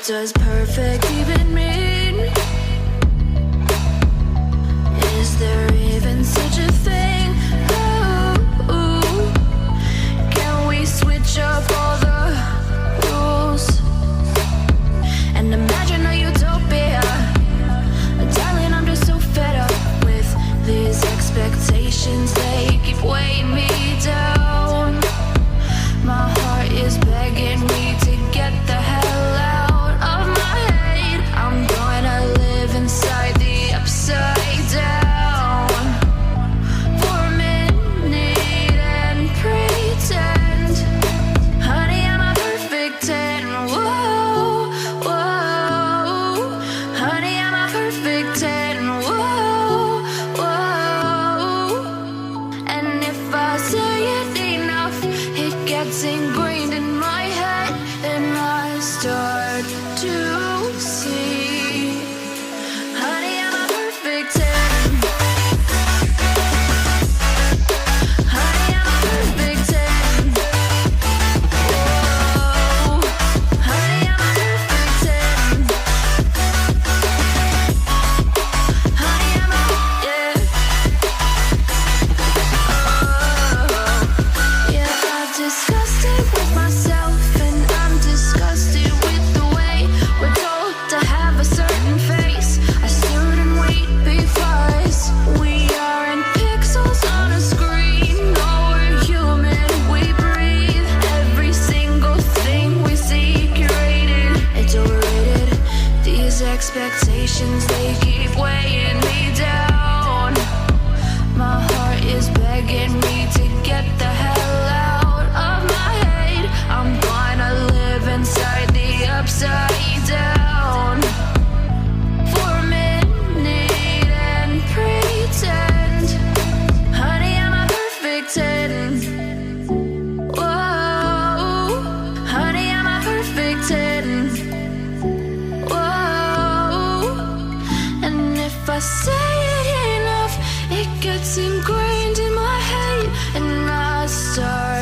does perfect even mean? Is there even such a thing? Ooh, can we switch up all the rules and imagine a utopia? Darling, I'm just so fed up with these expectations. They keep weighing me down. My heart is begging me to get the hell out of my head. I'm gonna live inside the upside down for a minute and pretend, honey, I'm a perfect 10. Whoa, whoa, honey, I'm a perfect 10. Whoa, whoa, and if I say it enough, it gets ingrained in my head, and I start to see, honey, I'm a perfect 10. Honey, I'm a perfect 10. Whoa, honey, I'm a perfect 10. Honey, I'm a, yeah. Yeah, I've discussed it with myself, and I'm disgusted with the way we're told to have a certain face. I stood and wait because we aren't pixels on a screen. No, we're human, we breathe. Every single thing we see curated, it's overrated. These expectations, they keep weighing me down. My heart is begging me to get the hell out of my head. I'm gonna live inside the upside down for a minute and pretend, honey, I'm a perfect 10. Whoa, honey, I'm a perfect 10. Whoa, and if I say it enough, it gets ingrained in my head, and I start